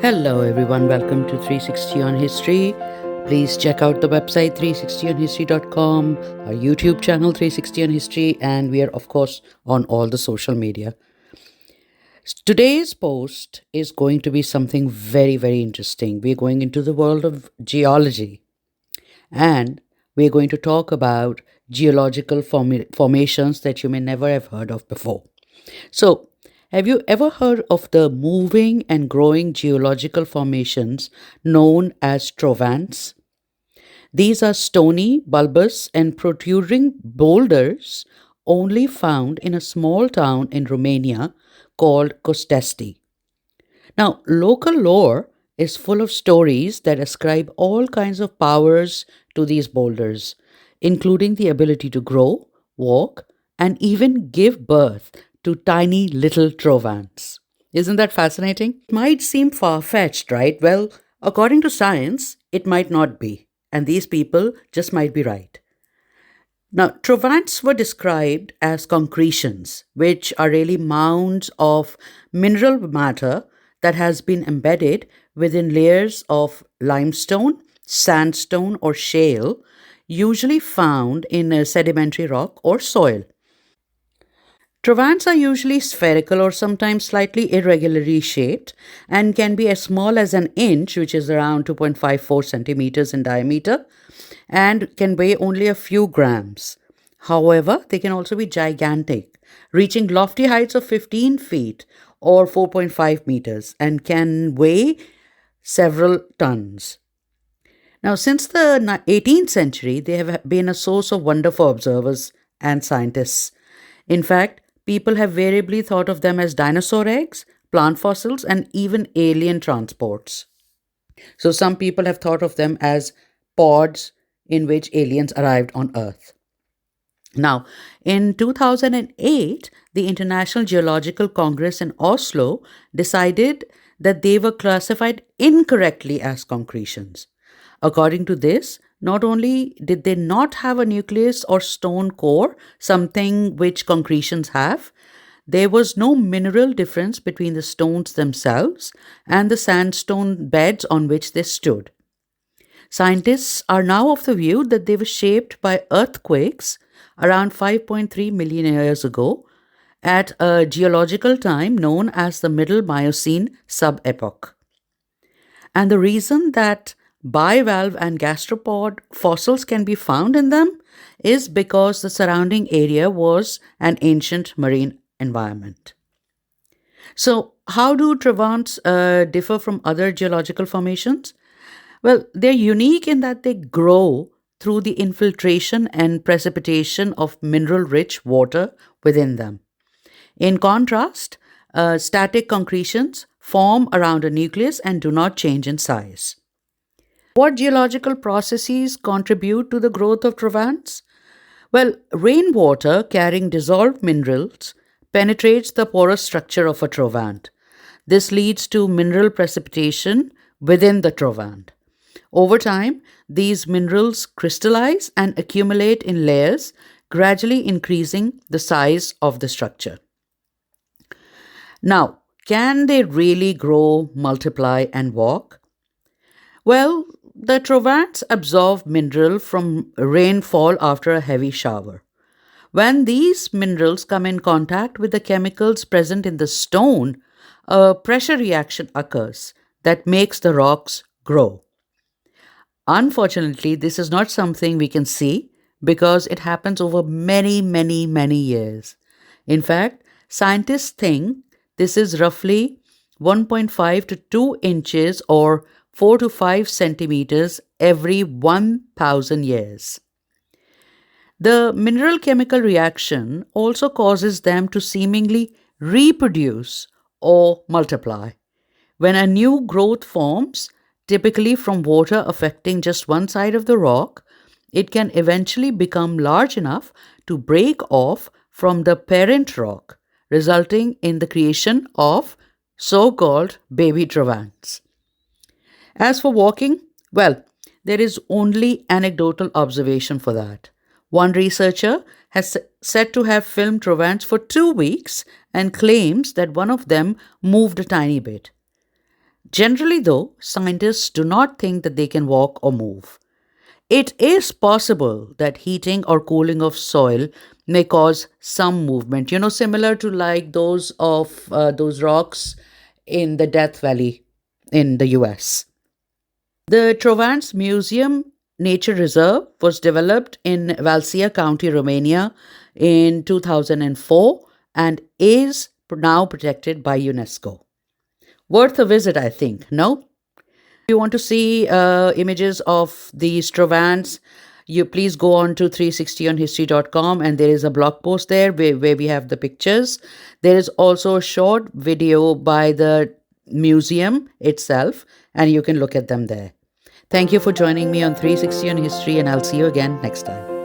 Hello, everyone. Welcome to 360 on History. Please check out the website 360onhistory.com, our YouTube channel 360 on History, and we are, of course, on all the social media. Today's post is going to be something very, very interesting. We're going into the world of geology, and we're going to talk about geological formations that you may never have heard of before. So, have you ever heard of the moving and growing geological formations known as trovants? These are stony, bulbous, and protruding boulders only found in a small town in Romania called Costesti. Now, local lore is full of stories that ascribe all kinds of powers to these boulders, including the ability to grow, walk, and even give birth to tiny little trovants. Isn't that fascinating? It might seem far fetched, right? Well, according to science, it might not be, and these people just might be right. Now, trovants were described as concretions, which are really mounds of mineral matter that has been embedded within layers of limestone, sandstone, or shale, usually found in a sedimentary rock or soil. Trovants are usually spherical or sometimes slightly irregularly shaped and can be as small as an inch, which is around 2.54 centimeters in diameter, and can weigh only a few grams. However, they can also be gigantic, reaching lofty heights of 15 feet or 4.5 meters and can weigh several tons. Now, since the 18th century, they have been a source of wonder for observers and scientists. In fact, people have variably thought of them as dinosaur eggs, plant fossils, and even alien transports. So, some people have thought of them as pods in which aliens arrived on Earth. Now, in 2008, the International Geological Congress in Oslo decided that they were classified incorrectly as concretions. According to this, not only did they not have a nucleus or stone core, something which concretions have, there was no mineral difference between the stones themselves and the sandstone beds on which they stood. Scientists are now of the view that they were shaped by earthquakes around 5.3 million years ago at a geological time known as the Middle Miocene subepoch. And the reason that bivalve and gastropod fossils can be found in them is because the surrounding area was an ancient marine environment. So, how do trovants differ from other geological formations? Well, they're unique in that they grow through the infiltration and precipitation of mineral rich water within them. In contrast, static concretions form around a nucleus and do not change in size. What geological processes contribute to the growth of trovants? Well, rainwater carrying dissolved minerals penetrates the porous structure of a trovant. This leads to mineral precipitation within the trovant. Over time, these minerals crystallize and accumulate in layers, gradually increasing the size of the structure. Now, can they really grow, multiply, and walk? Well, the trovants absorb mineral from rainfall after a heavy shower. When these minerals come in contact with the chemicals present in the stone, a pressure reaction occurs that makes the rocks grow. Unfortunately, this is not something we can see because it happens over many, many, many years. In fact, scientists think this is roughly 1.5 to 2 inches or 4 to 5 centimeters every 1,000 years. The mineral chemical reaction also causes them to seemingly reproduce or multiply. When a new growth forms, typically from water affecting just one side of the rock, it can eventually become large enough to break off from the parent rock, resulting in the creation of so-called baby trovants. As for walking, well, there is only anecdotal observation for that. One researcher has said to have filmed trovants for 2 weeks and claims that one of them moved a tiny bit. Generally, though, scientists do not think that they can walk or move. It is possible that heating or cooling of soil may cause some movement, similar to like those of those rocks in the Death Valley in the US. The Trovance Museum Nature Reserve was developed in Valsia County, Romania in 2004 and is now protected by UNESCO. Worth a visit, I think, no? If you want to see images of the Strovans, you please go on to 360onhistory.com and there is a blog post there where we have the pictures. There is also a short video by the museum itself, and you can look at them there. Thank you for joining me on 360 on History, and I'll see you again next time.